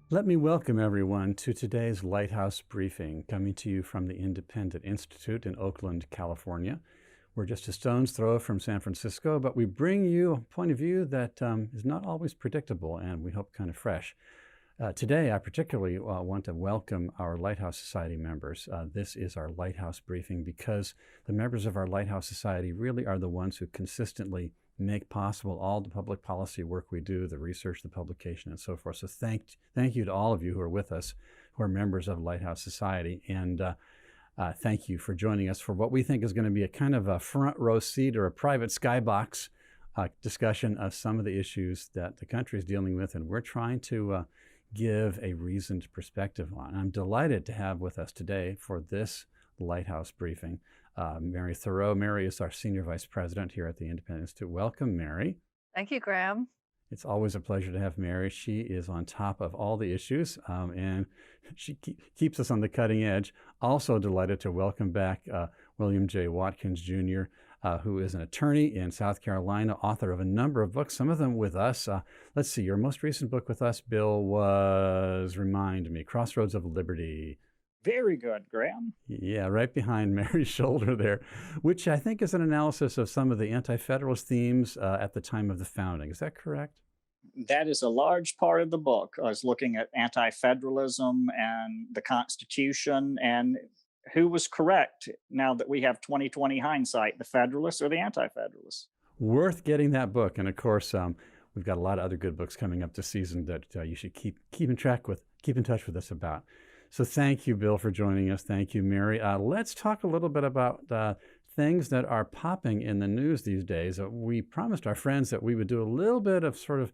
Let me welcome everyone to today's Lighthouse Briefing, coming to you from the Independent Institute in Oakland, California. We're just a stone's throw from San Francisco, but we bring you a point of view that is not always predictable and we hope kind of fresh. Today, I particularly want to welcome our Lighthouse Society members. This is our Lighthouse Briefing because the members of our Lighthouse Society really are the ones who consistently make possible all the public policy work we do, the research, the publication, and so forth. So thank you to all of you who are with us, who are members of Lighthouse Society. And thank you for joining us for what we think is going to be a kind of a front row seat or a private skybox discussion of some of the issues that the country is dealing with. And we're trying to give a reasoned perspective on. I'm delighted to have with us today for this Lighthouse Briefing Mary Theroux. Mary is our Senior Vice President here at the Independent Institute. Welcome, Mary. Thank you, Graham. It's always a pleasure to have Mary. She is on top of all the issues and she keeps us on the cutting edge. Also delighted to welcome back William J. Watkins Jr., who is an attorney in South Carolina, author of a number of books, some of them with us. Let's see, your most recent book with us, Bill, was, remind me, Crossroads of Liberty. Very good, Graham. Yeah, right behind Mary's shoulder there, which I think is an analysis of some of the anti-federalist themes at the time of the founding. Is that correct? That is a large part of the book. I was looking at anti-federalism and the Constitution and who was correct now that we have 2020 hindsight, the Federalists or the Anti-Federalists. Worth getting that book. And of course, we've got a lot of other good books coming up this season that you should keep in touch with us about. So thank you, Bill, for joining us. Thank you, Mary. Let's talk a little bit about things that are popping in the news these days. We promised our friends that we would do a little bit of sort of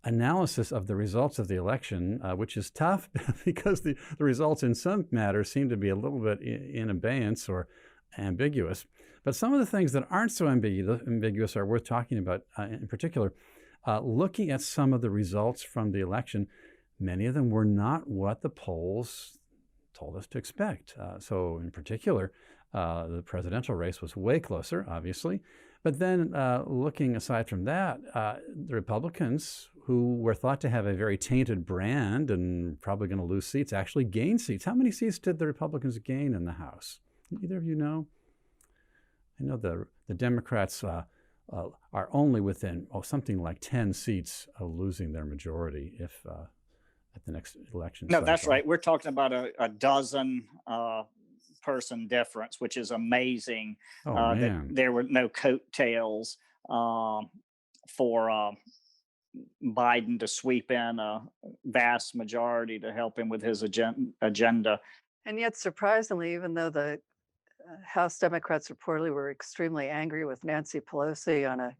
analysis of the results of the election, which is tough because the results in some matters seem to be a little bit in abeyance or ambiguous. But some of the things that aren't so ambiguous are worth talking about, in particular, looking at some of the results from the election. Many of them were not what the polls told us to expect. So in particular, the presidential race was way closer, obviously. But then looking aside from that, the Republicans, who were thought to have a very tainted brand and probably going to lose seats, actually gained seats. How many seats did the Republicans gain in the House? Either of you know? I know the Democrats are only within something like 10 seats of losing their majority if at the next election. No, that's right. We're talking about a dozen person difference, which is amazing. That there were no coattails for Biden to sweep in a vast majority to help him with his agenda. And yet, surprisingly, even though the House Democrats reportedly were extremely angry with Nancy Pelosi on a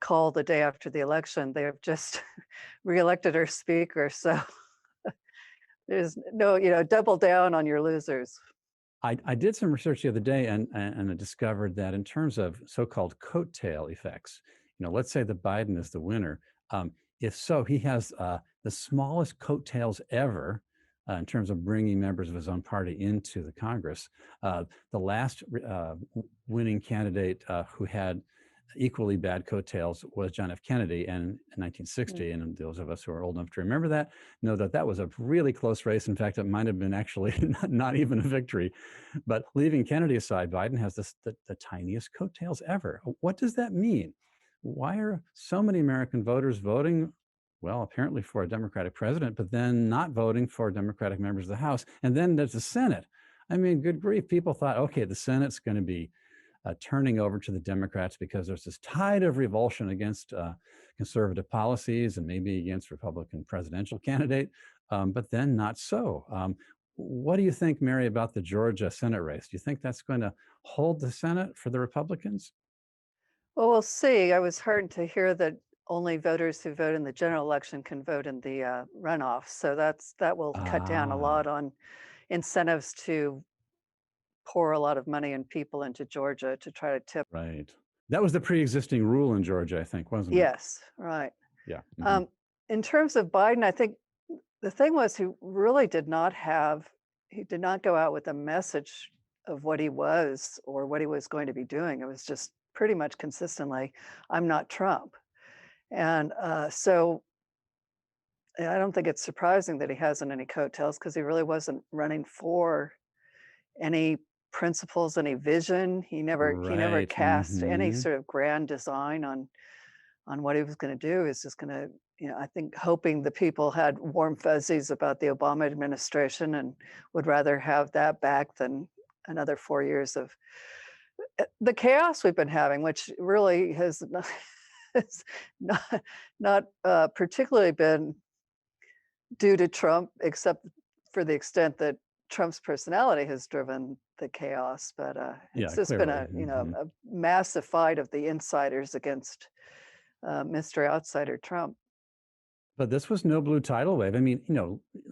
call the day after the election, they have just reelected her speaker. So there's no, double down on your losers. I did some research the other day and I discovered that in terms of so-called coattail effects, let's say that Biden is the winner. If so, he has the smallest coattails ever in terms of bringing members of his own party into the Congress. The last winning candidate who had equally bad coattails was John F. Kennedy in 1960. And those of us who are old enough to remember that know that that was a really close race. In fact, it might have been actually not even a victory. But leaving Kennedy aside, Biden has the tiniest coattails ever. What does that mean? Why are so many American voters voting, well, apparently for a Democratic president, but then not voting for Democratic members of the House? And then there's the Senate. I mean, good grief, people thought, okay, the Senate's going to be turning over to the Democrats because there's this tide of revulsion against conservative policies and maybe against Republican presidential candidate, but then not so. What do you think, Mary, about the Georgia Senate race? Do you think that's going to hold the Senate for the Republicans? Well, we'll see. I was heartened to hear that only voters who vote in the general election can vote in the runoff. So that will cut down a lot on incentives to pour a lot of money and people into Georgia to try to tip. Right. That was the pre-existing rule in Georgia, I think, wasn't it? Yes, right. Yeah. In terms of Biden, I think the thing was he really did not go out with a message of what he was or what he was going to be doing. It was just pretty much consistently, I'm not Trump. And I don't think it's surprising that he hasn't any coattails because he really wasn't running for any principles, any vision. He never Right. cast any Hmm. sort of grand design on what he was going to do. He's just going to, I think hoping the people had warm fuzzies about the Obama administration and would rather have that back than another 4 years of the chaos we've been having, which really has not, has not particularly been due to Trump, except for the extent that Trump's personality has driven the chaos. But it's Yeah, just been clearly. Hmm. a massive fight of the insiders against Mr. Outsider Trump. But this was no blue tidal wave. I mean,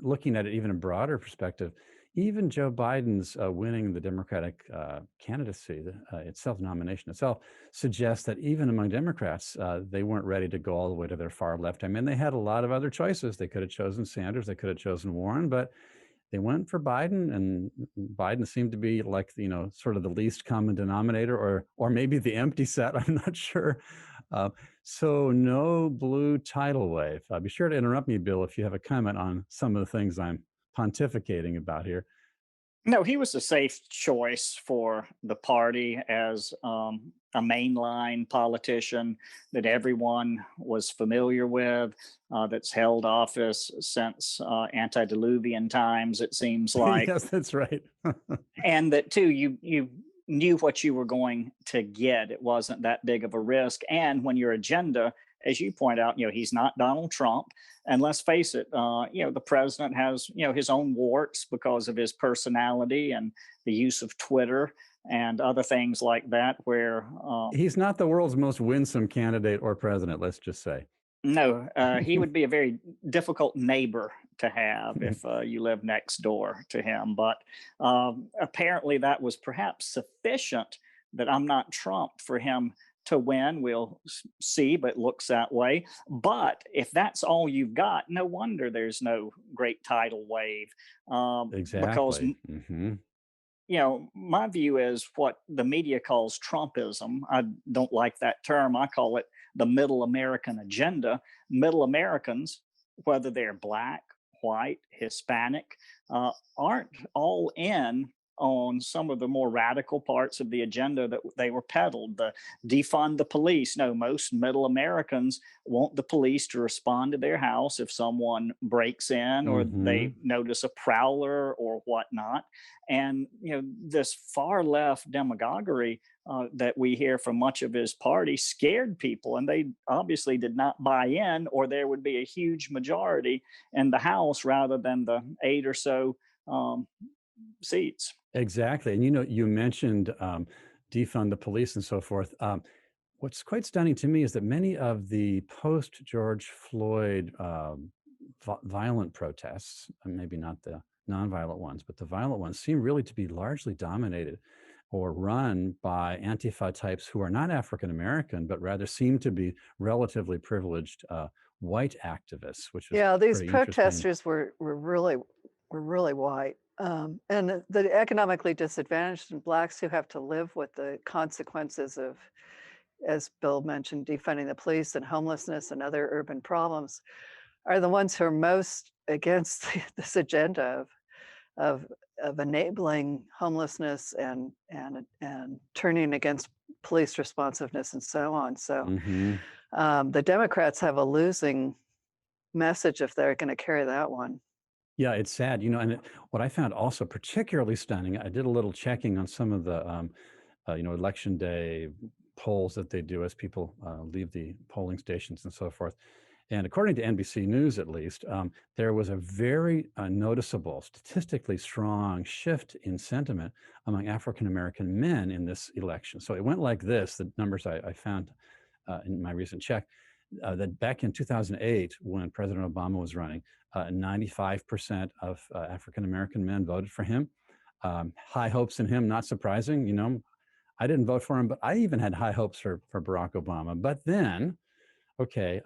looking at it even a broader perspective, even Joe Biden's winning the Democratic candidacy itself, nomination itself, suggests that even among Democrats, they weren't ready to go all the way to their far left. I mean, they had a lot of other choices. They could have chosen Sanders, they could have chosen Warren, but they went for Biden, and Biden seemed to be like, sort of the least common denominator, or maybe the empty set. I'm not sure. Uh, so no blue tidal wave. Be sure to interrupt me, Bill, if you have a comment on some of the things I'm pontificating about here. No, he was a safe choice for the party as a mainline politician that everyone was familiar with, that's held office since antediluvian times, it seems like. Yes, that's right. And that too, you knew what you were going to get. It wasn't that big of a risk. And when your agenda, as you point out, he's not Donald Trump. And let's face it, the president has, his own warts because of his personality and the use of Twitter and other things like that, where He's not the world's most winsome candidate or president, let's just say. no, he would be a very difficult neighbor to have if you live next door to him. But apparently, that was perhaps sufficient that I'm not Trump for him to win. We'll see, but it looks that way. But if that's all you've got, no wonder there's no great tidal wave. Because Exactly. Hmm. my view is what the media calls Trumpism. I don't like that term. I call it the middle American agenda. Middle Americans, whether they're black, white, Hispanic, aren't all in on some of the more radical parts of the agenda that they were peddled. The defund the police. No, most middle Americans want the police to respond to their house if someone breaks in or Hmm. they notice a prowler or whatnot. And this far left demagoguery that we hear from much of his party scared people, and they obviously did not buy in, or there would be a huge majority in the House rather than the 8 or so seats. Exactly. And you mentioned defund the police and so forth. What's quite stunning to me is that many of the post George Floyd violent protests, and maybe not the nonviolent ones, but the violent ones, seem really to be largely dominated or run by Antifa types who are not African American, but rather seem to be relatively privileged white activists, which is Yeah, these pretty interesting. protesters were really white. And the economically disadvantaged and blacks who have to live with the consequences of, as Bill mentioned, defunding the police and homelessness and other urban problems are the ones who are most against this agenda of of enabling homelessness and turning against police responsiveness and so on. So Hmm. the Democrats have a losing message if they're going to carry that one. Yeah, it's sad, and what I found also particularly stunning, I did a little checking on some of the, election day polls that they do as people leave the polling stations and so forth. And according to NBC News, at least, there was a very noticeable, statistically strong shift in sentiment among African American men in this election. So it went like this, the numbers I found in my recent check, that back in 2008, when President Obama was running, 95% of African American men voted for him. High hopes in him, not surprising. I didn't vote for him, but I even had high hopes for Barack Obama. But then, okay,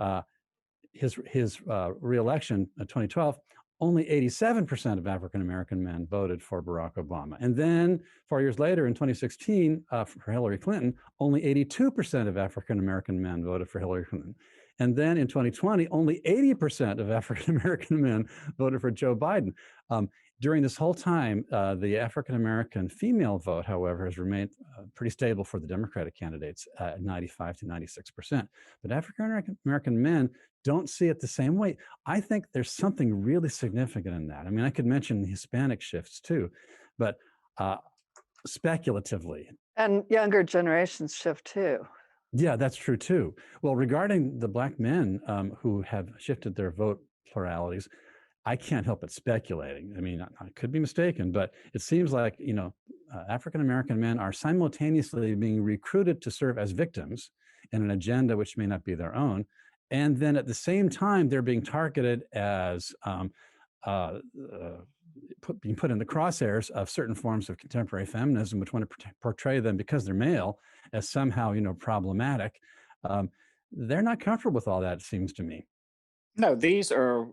his reelection in 2012, only 87% of African American men voted for Barack Obama. And then 4 years later, in 2016, for Hillary Clinton, only 82% of African American men voted for Hillary Clinton. And then in 2020, only 80% of African American men voted for Joe Biden. During this whole time, the African American female vote, however, has remained pretty stable for the Democratic candidates at 95 to 96%. But African American men don't see it the same way. I think there's something really significant in that. I mean, I could mention Hispanic shifts too, but speculatively. And younger generations shift too. Yeah, that's true too. Well, regarding the Black men who have shifted their vote pluralities, I can't help but speculating. I mean, I could be mistaken, but it seems like, African American men are simultaneously being recruited to serve as victims in an agenda which may not be their own. And then at the same time, they're being targeted as being put in the crosshairs of certain forms of contemporary feminism, which want to portray them, because they're male, as somehow, problematic. They're not comfortable with all that, it seems to me. No, these are,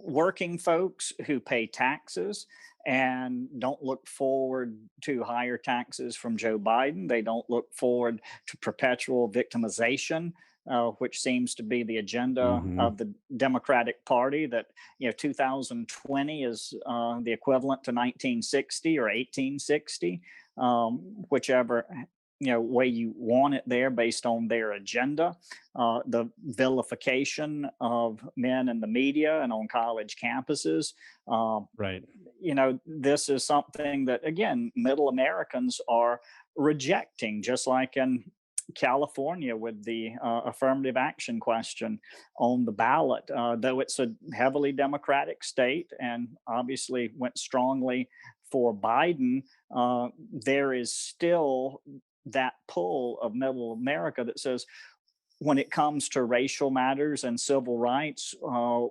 working folks who pay taxes and don't look forward to higher taxes from Joe Biden. They don't look forward to perpetual victimization, which seems to be the agenda of the Democratic Party. That 2020 is the equivalent to 1960 or 1860, whichever way you want it there, based on their agenda. The vilification of men in the media and on college campuses. Right. This is something that, again, middle Americans are rejecting, just like in California with the affirmative action question on the ballot. Though it's a heavily Democratic state and obviously went strongly for Biden, there is still that pull of middle America that says, when it comes to racial matters and civil rights,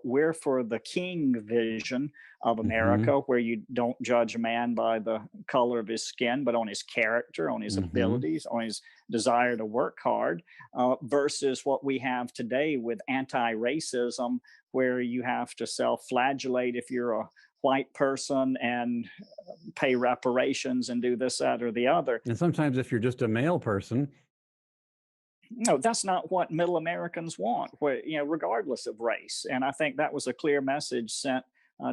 we're for the King vision of America, where you don't judge a man by the color of his skin, but on his character, on his abilities, on his desire to work hard, versus what we have today with anti-racism, where you have to self-flagellate if you're a white person and pay reparations and do this, that, or the other. And sometimes if you're just a male person. No, that's not what middle Americans want, regardless of race. And I think that was a clear message sent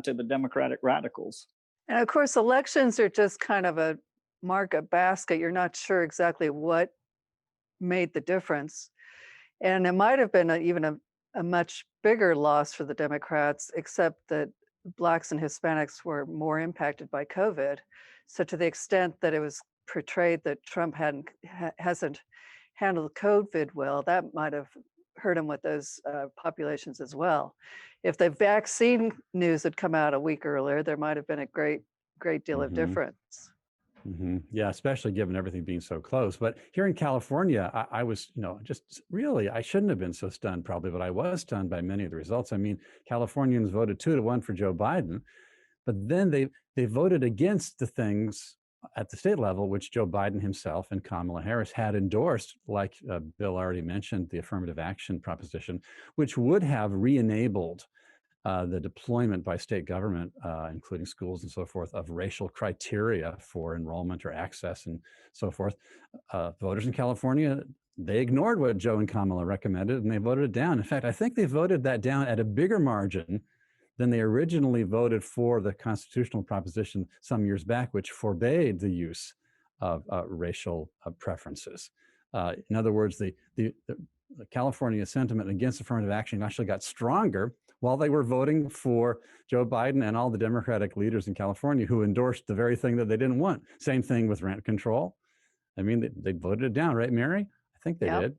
to the Democratic radicals. And of course, elections are just kind of a market basket. You're not sure exactly what made the difference. And it might have been even a much bigger loss for the Democrats, except that Blacks and Hispanics were more impacted by COVID. So to the extent that it was portrayed that Trump hasn't handled COVID well, that might have hurt him with those populations as well. If the vaccine news had come out a week earlier, there might have been a great deal of difference. Yeah, especially given everything being so close. But here in California, I was, just really, I shouldn't have been so stunned probably, but I was stunned by many of the results. I mean, Californians voted 2-1 for Joe Biden, but then they voted against the things at the state level, which Joe Biden himself and Kamala Harris had endorsed, like Bill already mentioned, the affirmative action proposition, which would have re-enabled the deployment by state government, including schools and so forth, of racial criteria for enrollment or access and so forth. Voters in California, they ignored what Joe and Kamala recommended, and they voted it down. In fact, I think they voted that down at a bigger margin than they originally voted for the constitutional proposition some years back, which forbade the use of racial preferences. In other words, the California sentiment against affirmative action actually got stronger while they were voting for Joe Biden and all the Democratic leaders in California who endorsed the very thing that they didn't want. Same thing with rent control. I mean, they voted it down, right, Mary? I think they did.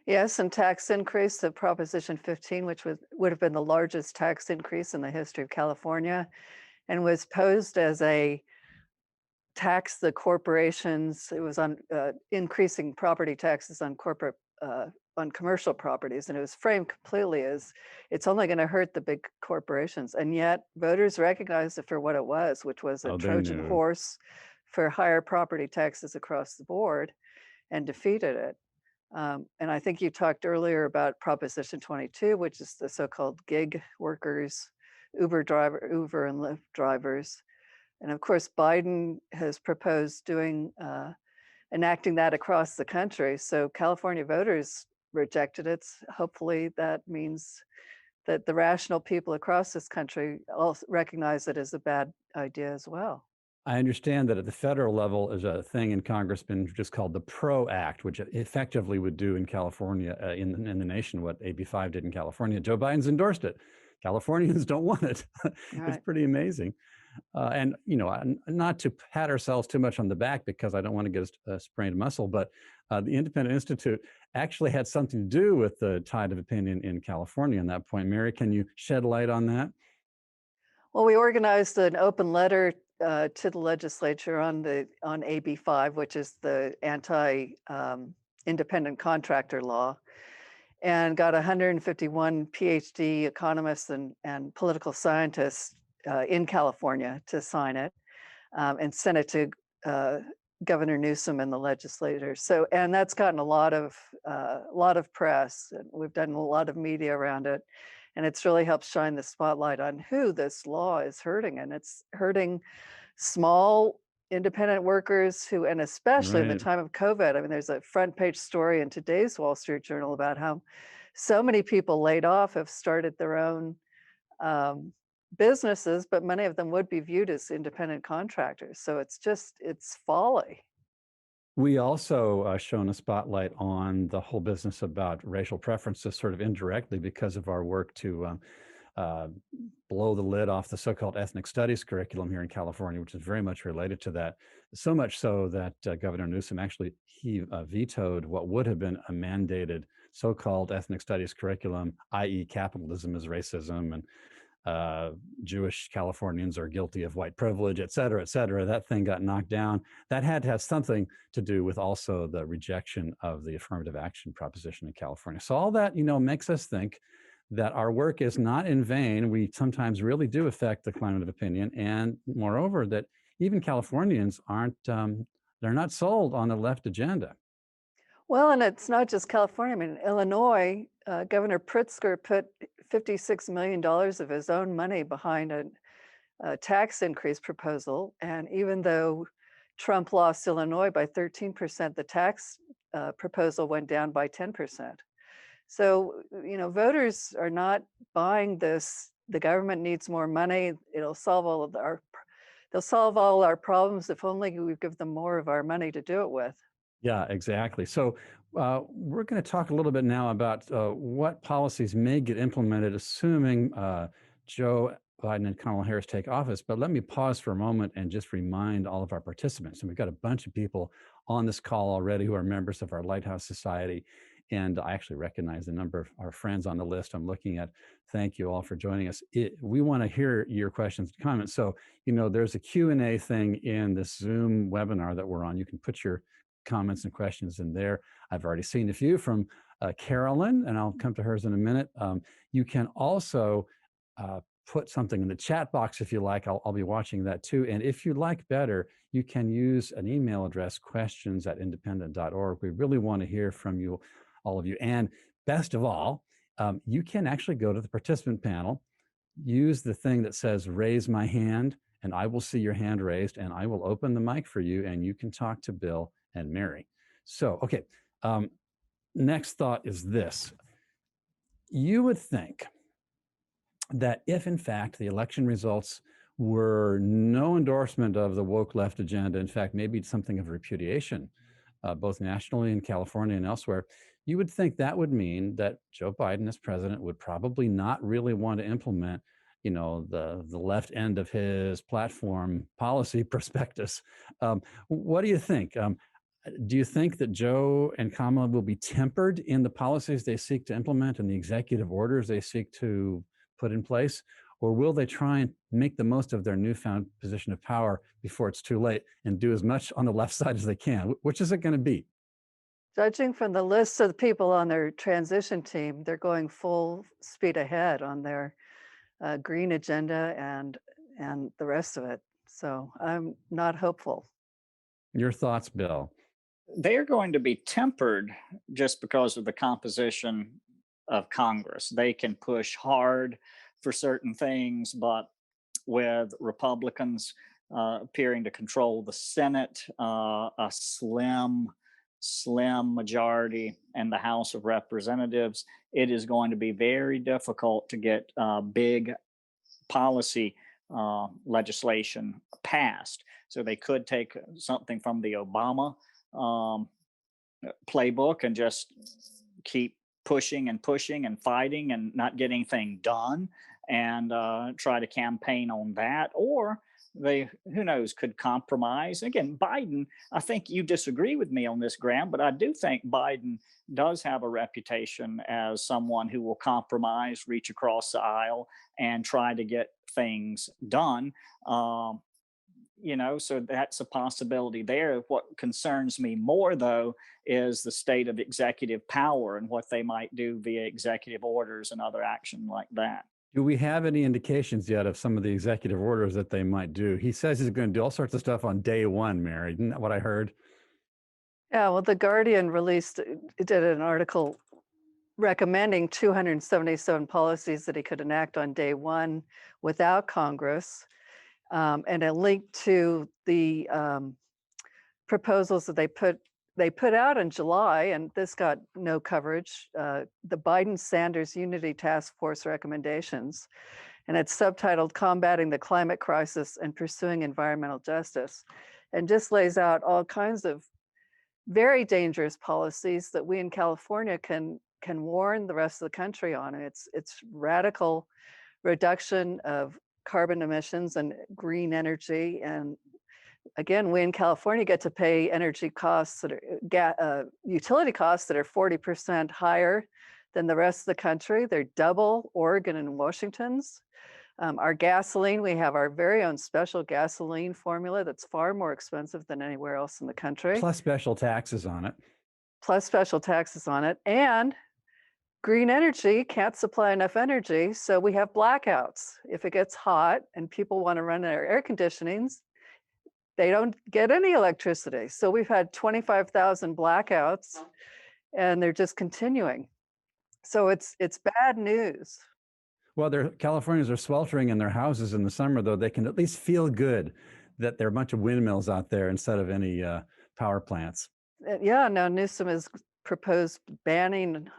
Yes, and tax increase, the Proposition 15, which would have been the largest tax increase in the history of California, and was posed as a tax the corporations. It was on increasing property taxes on on commercial properties, and it was framed completely as it's only going to hurt the big corporations. And yet voters recognized it for what it was, which was a Trojan horse for higher property taxes across the board, and defeated it. And I think you talked earlier about Proposition 22, which is the so-called gig workers, Uber and Lyft drivers. And of course, Biden has proposed enacting that across the country. So California voters rejected it. Hopefully that means that the rational people across this country also recognize it as a bad idea as well. I understand that at the federal level, there's a thing in Congress been just called the PRO Act, which effectively would do in California, in the nation, what AB5 did in California. Joe Biden's endorsed it. Californians don't want it. It's Right. pretty amazing. And, not to pat ourselves too much on the back because I don't want to get a sprained muscle, but the Independent Institute actually had something to do with the tide of opinion in California at that point. Mary, can you shed light on that? Well, we organized an open letter to the legislature on AB5, which is the independent contractor law, and got 151 PhD economists and political scientists in California to sign it, and sent it to Governor Newsom and the legislators. So, and that's gotten a lot of press. And we've done a lot of media around it, and it's really helped shine the spotlight on who this law is hurting, and it's hurting small independent workers who, and especially in the Right. time of COVID. I mean, there's a front page story in today's Wall Street Journal about how so many people laid off have started their own um, businesses, but many of them would be viewed as independent contractors. So it's folly. We also shone a spotlight on the whole business about racial preferences, sort of indirectly, because of our work to uh, blow the lid off the so-called ethnic studies curriculum here in California, which is very much related to that. So much so that Governor Newsom actually vetoed what would have been a mandated so-called ethnic studies curriculum, i.e., capitalism is racism, and Jewish Californians are guilty of white privilege, et cetera, et cetera. That thing got knocked down. That had to have something to do with also the rejection of the affirmative action proposition in California. So all that, makes us think that our work is not in vain. We sometimes really do affect the climate of opinion. And moreover, that even Californians they're not sold on the left agenda. Well, and it's not just California. I mean, Illinois, Governor Pritzker put $56 million of his own money behind a tax increase proposal. And even though Trump lost Illinois by 13%, the tax proposal went down by 10%. So, voters are not buying this. The government needs more money. They'll solve all our problems if only we give them more of our money to do it with. Yeah, exactly. So we're going to talk a little bit now about what policies may get implemented, assuming Joe Biden and Kamala Harris take office. But let me pause for a moment and just remind all of our participants. And we've got a bunch of people on this call already who are members of our Lighthouse Society. And I actually recognize a number of our friends on the list I'm looking at. Thank you all for joining us. We want to hear your questions and comments. So, there's a Q&A thing in this Zoom webinar that we're on. You can put your comments and questions in there. I've already seen a few from Carolyn, and I'll come to hers in a minute. You can also put something in the chat box if you like. I'll be watching that too. And if you like better, you can use an email address, questions@independent.org. We really want to hear from you, all of you. And best of all, you can actually go to the participant panel, use the thing that says raise my hand, and I will see your hand raised, and I will open the mic for you, and you can talk to Bill and Mary. So, okay, next thought is this. You would think that if, in fact, the election results were no endorsement of the woke left agenda, in fact, maybe something of repudiation, both nationally in California and elsewhere, you would think that would mean that Joe Biden as president would probably not really want to implement the left end of his platform policy prospectus. What do you think? Do you think that Joe and Kamala will be tempered in the policies they seek to implement and the executive orders they seek to put in place? Or will they try and make the most of their newfound position of power before it's too late and do as much on the left side as they can? Which is it going to be? Judging from the list of the people on their transition team, they're going full speed ahead on their green agenda and the rest of it. So I'm not hopeful. Your thoughts, Bill? They're going to be tempered just because of the composition of Congress. They can push hard for certain things, but with Republicans appearing to control the Senate, a slim slim majority in the House of Representatives, it is going to be very difficult to get big policy legislation passed. So they could take something from the Obama playbook and just keep pushing and pushing and fighting and not get anything done, and try to campaign on that. Or they, who knows, could compromise. Again, Biden, I think you disagree with me on this, Graham, but I do think Biden does have a reputation as someone who will compromise, reach across the aisle, and try to get things done. So that's a possibility there. What concerns me more, though, is the state of executive power and what they might do via executive orders and other action like that. Do we have any indications yet of some of the executive orders that they might do? He says he's going to do all sorts of stuff on day one, Mary. Isn't that what I heard? Yeah, well, The Guardian did an article recommending 277 policies that he could enact on day one without Congress, and a link to the proposals that they put out in July, and this got no coverage, the Biden-Sanders Unity Task Force recommendations, and it's subtitled Combating the Climate Crisis and Pursuing Environmental Justice, and just lays out all kinds of very dangerous policies that we in California can warn the rest of the country on. And it's radical reduction of carbon emissions and green energy. And again, we in California get to pay energy costs that are utility costs that are 40% higher than the rest of the country. They're double Oregon and Washington's. Our gasoline, we have our very own special gasoline formula that's far more expensive than anywhere else in the country. Plus special taxes on it. And green energy can't supply enough energy, so we have blackouts. If it gets hot and people want to run their air conditionings, they don't get any electricity. So we've had 25,000 blackouts, and they're just continuing. So it's bad news. Well, Californians are sweltering in their houses in the summer, though. They can at least feel good that there are a bunch of windmills out there instead of any power plants. Yeah, now Newsom has proposed banning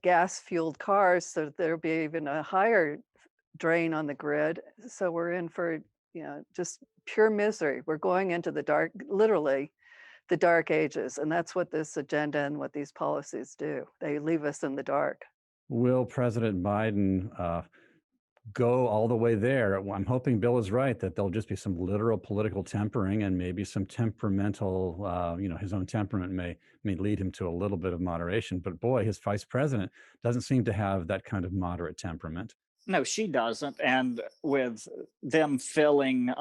gas-fueled cars, so there'll be even a higher drain on the grid. So we're in for just pure misery. We're going into the dark, literally the dark ages, and that's what this agenda and what these policies do. They leave us in the dark. Will President Biden go all the way there? I'm hoping Bill is right, that there'll just be some literal political tempering and maybe some temperamental, his own temperament may lead him to a little bit of moderation. But boy, his vice president doesn't seem to have that kind of moderate temperament. No, she doesn't. And with them filling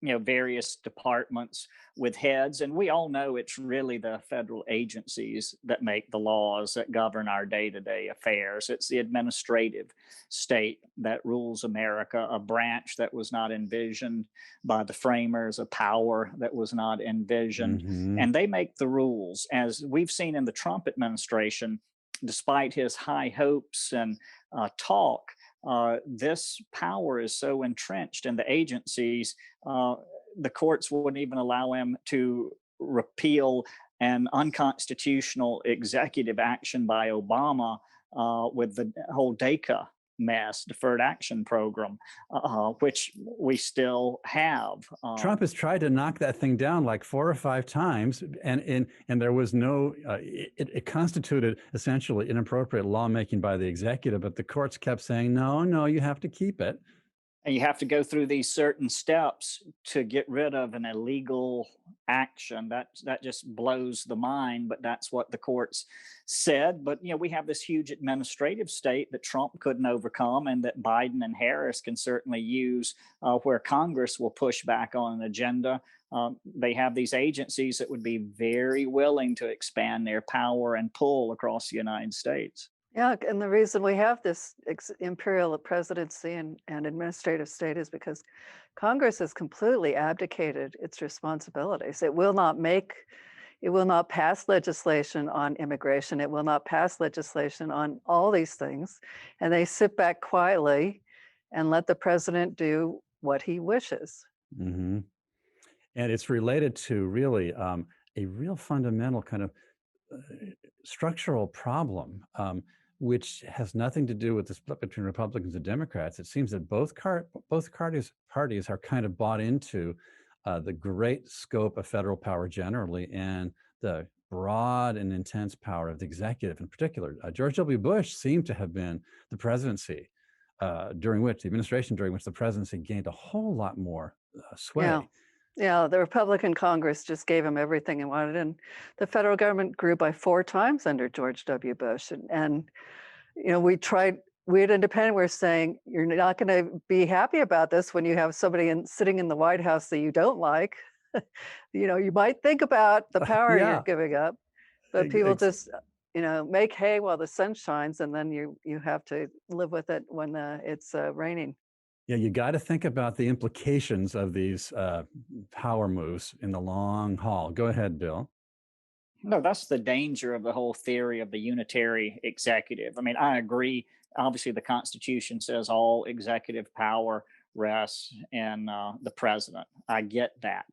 various departments with heads, and we all know it's really the federal agencies that make the laws that govern our day-to-day affairs. It's the administrative state that rules America, a branch that was not envisioned by the framers, a power that was not envisioned, and they make the rules. As we've seen in the Trump administration, despite his high hopes and talk, this power is so entrenched in the agencies, the courts wouldn't even allow him to repeal an unconstitutional executive action by Obama with the whole DACA mess, Deferred Action Program, which we still have. Trump has tried to knock that thing down like 4 or 5 times, and there was no, it constituted essentially inappropriate lawmaking by the executive, but the courts kept saying, no, you have to keep it. And you have to go through these certain steps to get rid of an illegal action. That just blows the mind, but that's what the courts said. But we have this huge administrative state that Trump couldn't overcome, and that Biden and Harris can certainly use, where Congress will push back on an agenda. They have these agencies that would be very willing to expand their power and pull across the United States. Yeah, and the reason we have this imperial presidency and administrative state is because Congress has completely abdicated its responsibilities. It will not pass legislation on immigration. It will not pass legislation on all these things. And they sit back quietly and let the president do what he wishes. And it's related to really a real fundamental kind of uh, structural problem, which has nothing to do with the split between Republicans and Democrats. It seems that both parties are kind of bought into the great scope of federal power generally and the broad and intense power of the executive in particular. George W. Bush seemed to have been the presidency the administration during which the presidency gained a whole lot more Yeah. sway. Yeah, the Republican Congress just gave him everything he wanted, and the federal government grew by 4 times under George W. Bush. And we at Independent were saying, you're not going to be happy about this when you have somebody sitting in the White House that you don't like. You might think about the power you're Yeah, giving up, but ex- people ex- just, make hay while the sun shines, and then you have to live with it when it's raining. yeah, you got to think about the implications of these power moves in the long haul. Go ahead, Bill. No, that's the danger of the whole theory of the unitary executive. I mean, I agree. Obviously, the Constitution says all executive power rests in the president. I get that.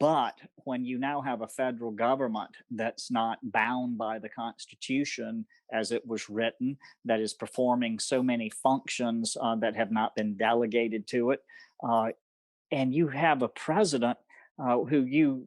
But when you now have a federal government that's not bound by the Constitution as it was written, that is performing so many functions that have not been delegated to it, uh, and you have a president who you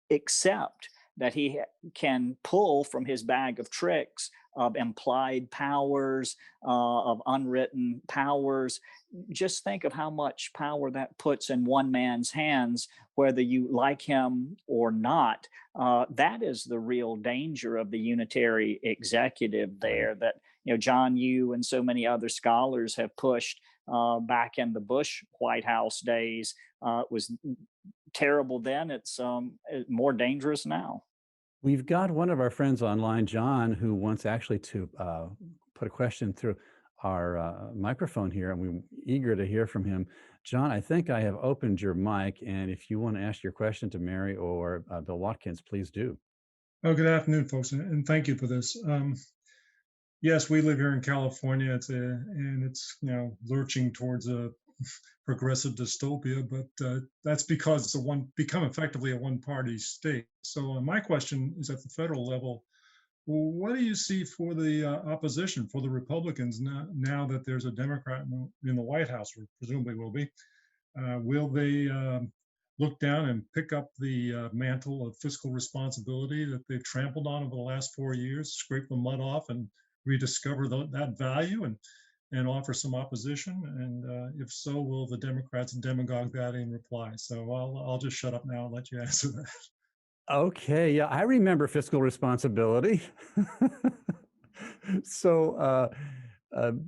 accept that he can pull from his bag of tricks of implied powers, of unwritten powers. Just think of how much power that puts in one man's hands, whether you like him or not. That is the real danger of the unitary executive Right. there that, John Yoo and so many other scholars have pushed back in the Bush White House days. Was terrible then. It's more dangerous now. We've got one of our friends online, John, who wants actually to put a question through our microphone here, and we're eager to hear from him. John, I think I have opened your mic, and if you want to ask your question to Mary or Bill Watkins, please do. Oh, good afternoon, folks, and thank you for this. Yes, we live here in California. It's lurching towards a progressive dystopia, but that's because it's become effectively a one-party state. So my question is at the federal level. What do you see for the opposition, for the Republicans now that there's a Democrat in the White House, or presumably will be? Will they look down and pick up the mantle of fiscal responsibility that they've trampled on over the last 4 years, scrape the mud off and rediscover that value and offer some opposition? And if so, will the Democrats demagogue that in reply? So I'll just shut up now and let you answer that. Okay, yeah, I remember fiscal responsibility. So,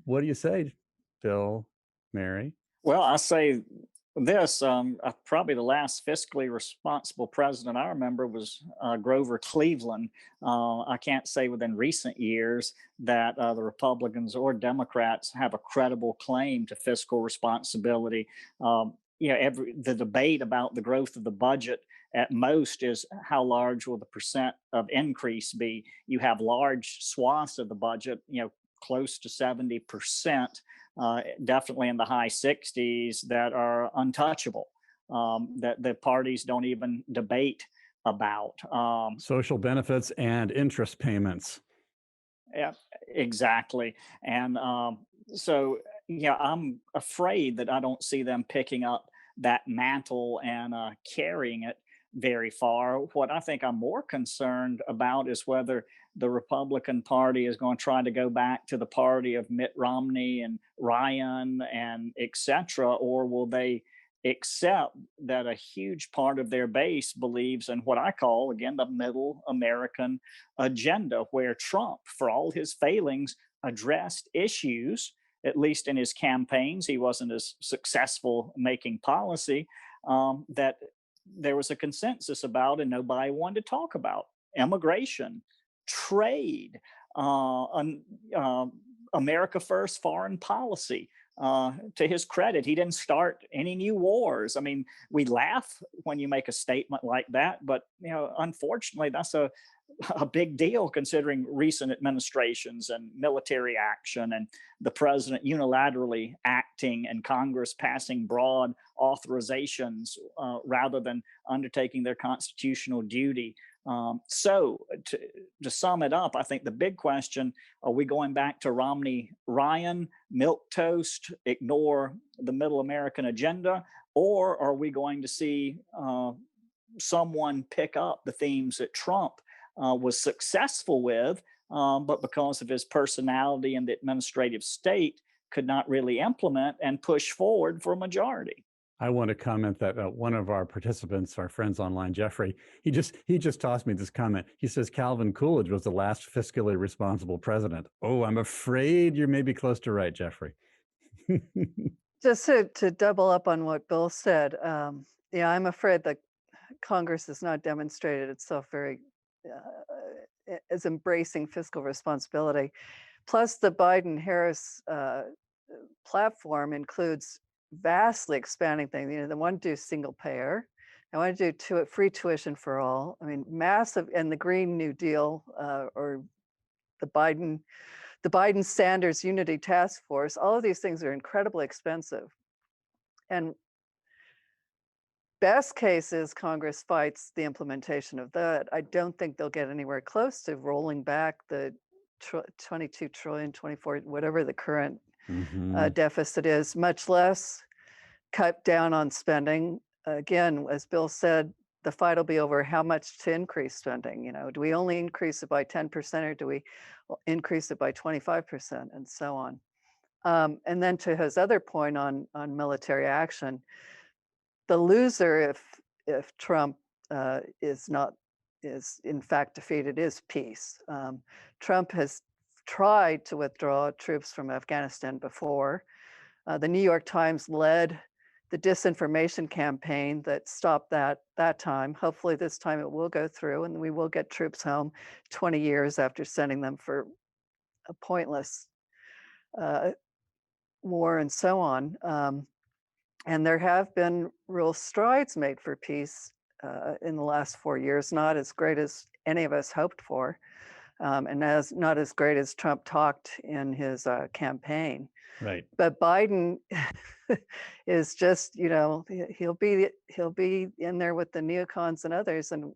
what do you say, Bill, Mary? Well, I say this probably the last fiscally responsible president I remember was Grover Cleveland. I can't say within recent years that the Republicans or Democrats have a credible claim to fiscal responsibility. The debate about the growth of the budget at most is how large will the percent of increase be. You have large swaths of the budget, close to 70%, definitely in the high 60s, that are untouchable, that the parties don't even debate about. Social benefits and interest payments. Yeah, exactly. And so, I'm afraid that I don't see them picking up that mantle and carrying it very far. What I think I'm more concerned about is whether the Republican Party is going to try to go back to the party of Mitt Romney and Ryan and et cetera, or will they accept that a huge part of their base believes in what I call, again, the middle American agenda, where Trump, for all his failings, addressed issues, at least in his campaigns. He wasn't as successful making policy, that there was a consensus about and nobody wanted to talk about: immigration, trade, America First foreign policy. To his credit, he didn't start any new wars. I mean, we laugh when you make a statement like that, but unfortunately, that's a big deal considering recent administrations and military action and the president unilaterally acting and Congress passing broad authorizations rather than undertaking their constitutional duty. So to sum it up, I think the big question, are we going back to Romney Ryan, milquetoast, ignore the middle American agenda, or are we going to see someone pick up the themes that Trump was successful with, but because of his personality and the administrative state, could not really implement and push forward for a majority? I want to comment that one of our participants, our friends online, Jeffrey, he just tossed me this comment. He says Calvin Coolidge was the last fiscally responsible president. Oh, I'm afraid you're maybe close to right, Jeffrey. Just to double up on what Bill said, yeah, I'm afraid that Congress has not demonstrated itself very as embracing fiscal responsibility. Plus, the Biden-Harris platform includes vastly expanding things. You know, they want to do single payer. They want to do free tuition for all. I mean, massive, and the Green New Deal or the Biden-Sanders Unity Task Force. All of these things are incredibly expensive. And best case is Congress fights the implementation of that. I don't think they'll get anywhere close to rolling back the 22 trillion, 24, whatever the current deficit is, much less cut down on spending. Again, as Bill said, the fight will be over how much to increase spending. You know, do we only increase it by 10% or do we increase it by 25% and so on? And then to his other point on military action, the loser if Trump is in fact defeated is peace. Trump has tried to withdraw troops from Afghanistan before. The New York Times led the disinformation campaign that stopped that time. Hopefully this time it will go through and we will get troops home 20 years after sending them for a pointless war and so on. And there have been real strides made for peace in the last 4 years, not as great as any of us hoped for, and not as great as Trump talked in his campaign. Right. But Biden is just, you know, he'll be in there with the neocons and others, and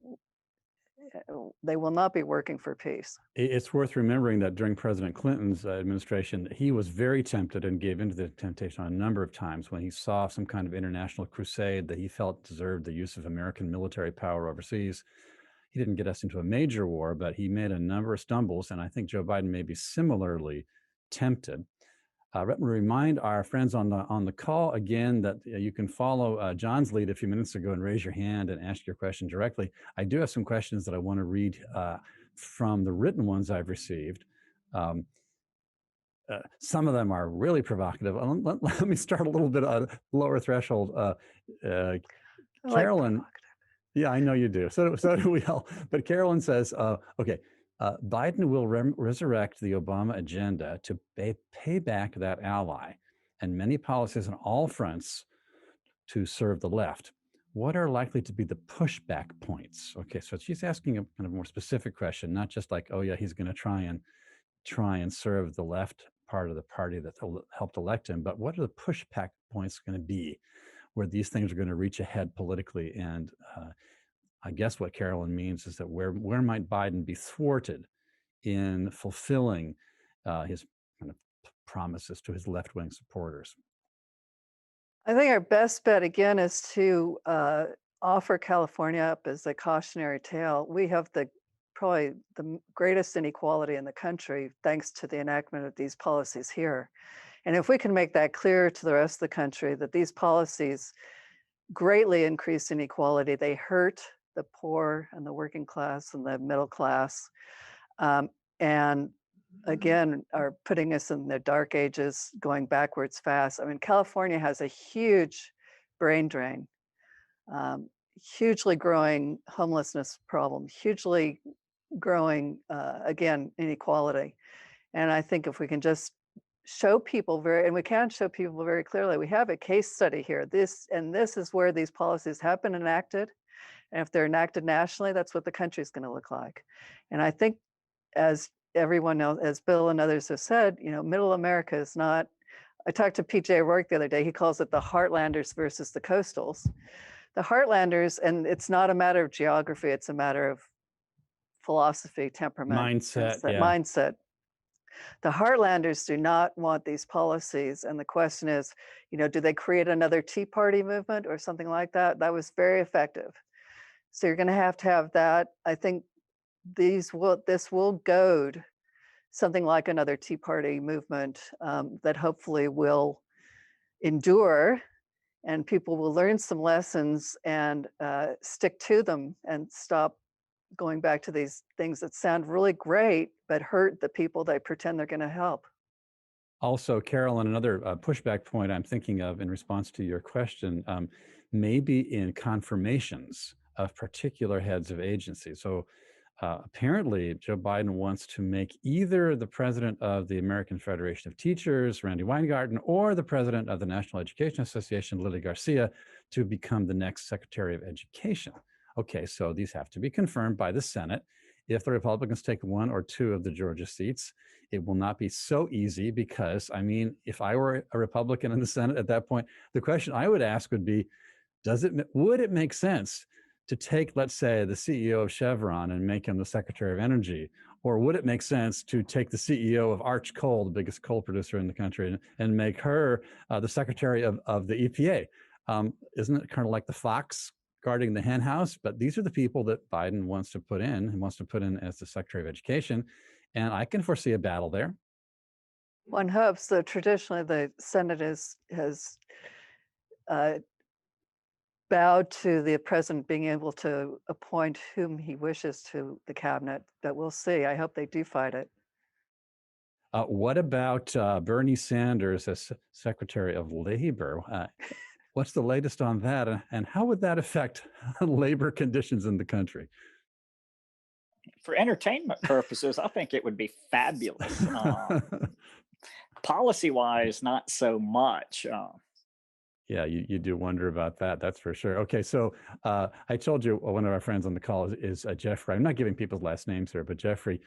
they will not be working for peace. It's worth remembering that during President Clinton's administration, he was very tempted and gave into the temptation a number of times when he saw some kind of international crusade that he felt deserved the use of American military power overseas. He didn't get us into a major war, but he made a number of stumbles, and I think Joe Biden may be similarly tempted. Let me remind our friends on the call again that you can follow John's lead a few minutes ago and raise your hand and ask your question directly. I do have some questions that I want to read from the written ones I've received. Some of them are really provocative. Let me start a little bit on lower threshold. Carolyn, yeah, I know you do. So do we all. But Carolyn says, okay, Biden will resurrect the Obama agenda to pay back that ally and many policies on all fronts to serve the left. What are likely to be the pushback points? Okay, so she's asking a kind of more specific question, not just like, oh yeah, he's going to try and serve the left part of the party that helped elect him, but what are the pushback points going to be where these things are going to reach ahead politically? And I guess what Carolyn means is that where might Biden be thwarted in fulfilling his kind of promises to his left-wing supporters? I think our best bet again is to offer California up as a cautionary tale. We have probably the greatest inequality in the country thanks to the enactment of these policies here. And if we can make that clear to the rest of the country that these policies greatly increase inequality, they hurt the poor and the working class and the middle class, and again are putting us in the dark ages, going backwards fast. I mean, California has a huge brain drain, hugely growing homelessness problem, hugely growing again inequality. And I think if we can just show people and we can show people very clearly, we have a case study here. This is where these policies have been enacted. And if they're enacted nationally, that's what the country's going to look like. And I think, as everyone else, as Bill and others have said, middle America is not. I talked to J Rourke the other day. He calls it the Heartlanders versus the Coastals. The Heartlanders, and it's not a matter of geography, it's a matter of philosophy, temperament, mindset. Mindset. The Heartlanders do not want these policies. And the question is, do they create another Tea Party movement or something like that? That was very effective. So you're going to have that. I think this will goad something like another Tea Party movement that hopefully will endure, and people will learn some lessons and stick to them and stop going back to these things that sound really great but hurt the people they pretend they're going to help. Also, Carolyn, another pushback point I'm thinking of in response to your question, maybe in confirmations of particular heads of agencies. So apparently, Joe Biden wants to make either the president of the American Federation of Teachers, Randy Weingarten, or the president of the National Education Association, Lily Garcia, to become the next Secretary of Education. Okay, so these have to be confirmed by the Senate. If the Republicans take one or two of the Georgia seats, it will not be so easy because, if I were a Republican in the Senate at that point, the question I would ask would be, would it make sense to take, let's say, the CEO of Chevron and make him the Secretary of Energy? Or would it make sense to take the CEO of Arch Coal, the biggest coal producer in the country, and make her the Secretary of the EPA? Isn't it kind of like the fox guarding the hen house? But these are the people that Biden wants to put in as the Secretary of Education. And I can foresee a battle there. One hopes that traditionally the Senate has bowed to the president being able to appoint whom he wishes to the cabinet, but we'll see. I hope they do fight it. What about Bernie Sanders as Secretary of Labor? What's the latest on that? And how would that affect labor conditions in the country? For entertainment purposes, I think it would be fabulous. Policy-wise, not so much. Yeah, you do wonder about that. That's for sure. Okay, so I told you one of our friends on the call is Jeffrey. I'm not giving people's last names here, but Jeffrey,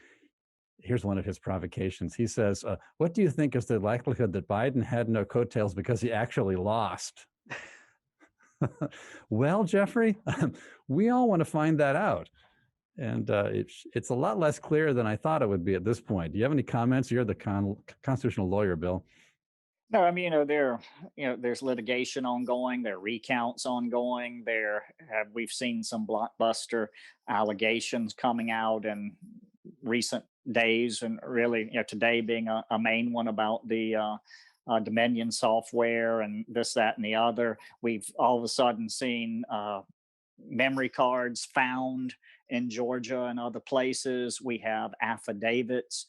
here's one of his provocations. He says, what do you think is the likelihood that Biden had no coattails because he actually lost? Well, Jeffrey, we all want to find that out. And it's a lot less clear than I thought it would be at this point. Do you have any comments? You're the constitutional lawyer, Bill. No, there's litigation ongoing. There are recounts ongoing. We've seen some blockbuster allegations coming out in recent days, and really, today being a main one about the Dominion software and this, that, and the other. We've all of a sudden seen memory cards found in Georgia and other places. We have affidavits.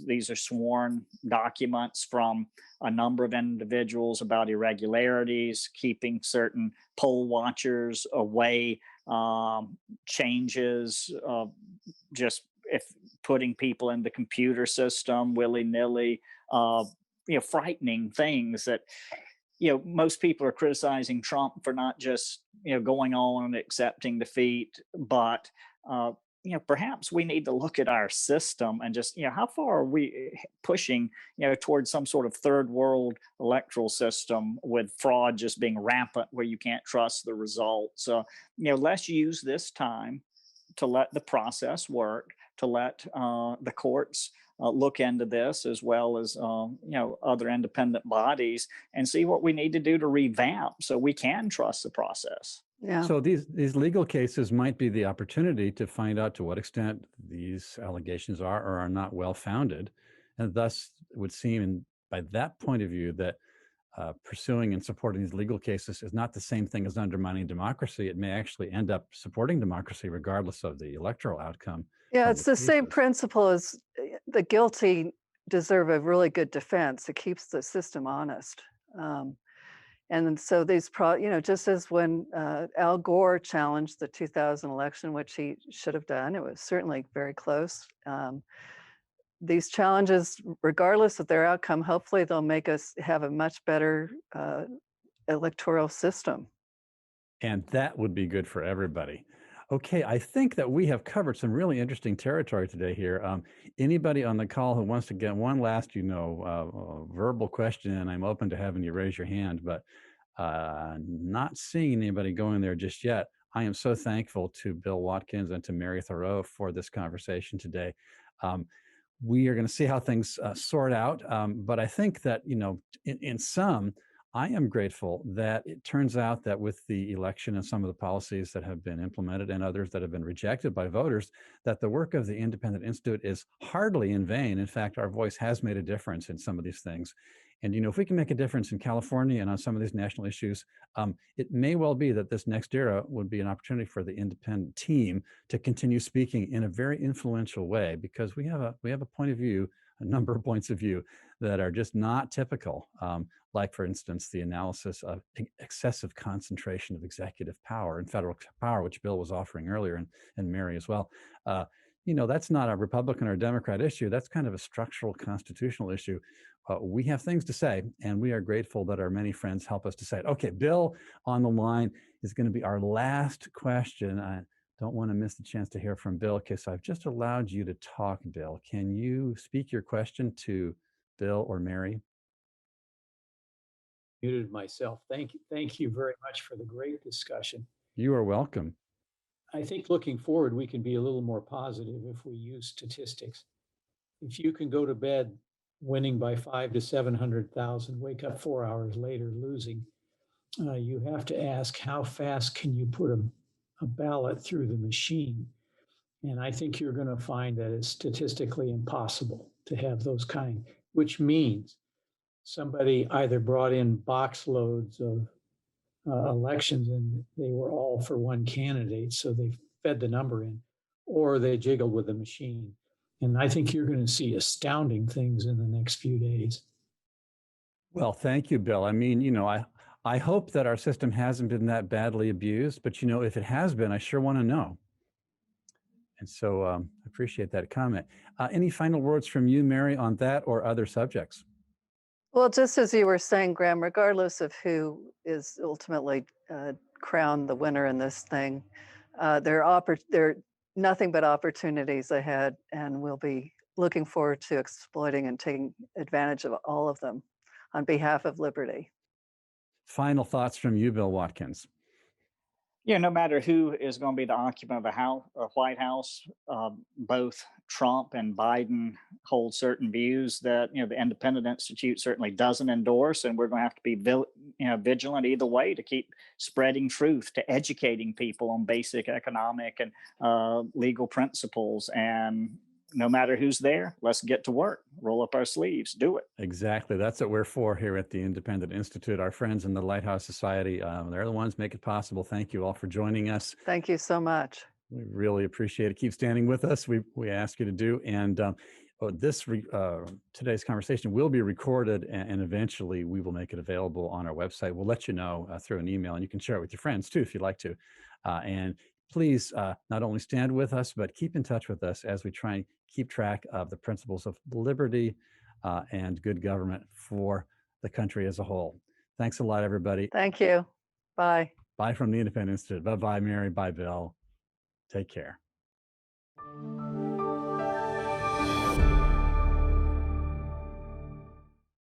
These are sworn documents from a number of individuals about irregularities, keeping certain poll watchers away, changes, just if putting people in the computer system willy-nilly, frightening things that, most people are criticizing Trump for not just, going on and accepting defeat, but perhaps we need to look at our system and just, how far are we pushing, towards some sort of third world electoral system with fraud just being rampant where you can't trust the results. Let's use this time to let the process work, to let the courts look into this, as well as other independent bodies, and see what we need to do to revamp so we can trust the process. Yeah. So these legal cases might be the opportunity to find out to what extent these allegations are or are not well-founded, and thus it would seem, by that point of view, that pursuing and supporting these legal cases is not the same thing as undermining democracy. It may actually end up supporting democracy regardless of the electoral outcome. Yeah, it's the same principle as the guilty deserve a really good defense. It keeps the system honest. And so these, just as when Al Gore challenged the 2000 election, which he should have done, it was certainly very close. These challenges, regardless of their outcome, hopefully they'll make us have a much better electoral system. And that would be good for everybody. Okay, I think that we have covered some really interesting territory today here. Anybody on the call who wants to get one last, verbal question, and I'm open to having you raise your hand, but not seeing anybody going there just yet. I am so thankful to Bill Watkins and to Mary Theroux for this conversation today. We are going to see how things sort out, but I think that, in sum, I am grateful that it turns out that with the election and some of the policies that have been implemented and others that have been rejected by voters, that the work of the Independent Institute is hardly in vain. In fact, our voice has made a difference in some of these things. And, if we can make a difference in California and on some of these national issues, it may well be that this next era would be an opportunity for the independent team to continue speaking in a very influential way, because we have a point of view, a number of points of view that are just not typical. Like, for instance, the analysis of excessive concentration of executive power and federal power, which Bill was offering earlier, and Mary as well. That's not a Republican or Democrat issue. That's kind of a structural constitutional issue. We have things to say, and we are grateful that our many friends help us decide. Okay, Bill on the line is going to be our last question. I don't want to miss the chance to hear from Bill. Okay, so I've just allowed you to talk, Bill. Can you speak your question to Bill or Mary? Muted myself. Thank you very much for the great discussion. You are welcome. I think looking forward, we can be a little more positive if we use statistics. If you can go to bed winning by 5 to 700,000, wake up 4 hours later losing, you have to ask, how fast can you put a ballot through the machine? And I think you're going to find that it's statistically impossible to have those kind, which means somebody either brought in box loads of elections and they were all for one candidate, so they fed the number in, or they jiggled with the machine. And I think you're going to see astounding things in the next few days. Well, thank you, Bill. I mean, I hope that our system hasn't been that badly abused, but if it has been, I sure want to know. And so I appreciate that comment. Any final words from you, Mary, on that or other subjects? Well, just as you were saying, Graham, regardless of who is ultimately crowned the winner in this thing, there are nothing but opportunities ahead, and we'll be looking forward to exploiting and taking advantage of all of them on behalf of liberty. Final thoughts from you, Bill Watkins. Yeah, no matter who is going to be the occupant of the White House, both Trump and Biden hold certain views that the Independent Institute certainly doesn't endorse, and we're going to have to be vigilant either way to keep spreading truth, to educating people on basic economic and legal principles. And no matter who's there, let's get to work, roll up our sleeves, do it. Exactly. That's what we're for here at the Independent Institute. Our friends in the Lighthouse Society, they're the ones make it possible. Thank you all for joining us. Thank you so much. We really appreciate it. Keep standing with us. We ask you to do. And today's conversation will be recorded, and eventually we will make it available on our website. We'll let you know through an email, and you can share it with your friends too if you'd like to. And please not only stand with us, but keep in touch with us as we try and keep track of the principles of liberty and good government for the country as a whole. Thanks a lot, everybody. Thank you. Bye. Bye from the Independent Institute. Bye-bye, Mary. Bye, Bill. Take care.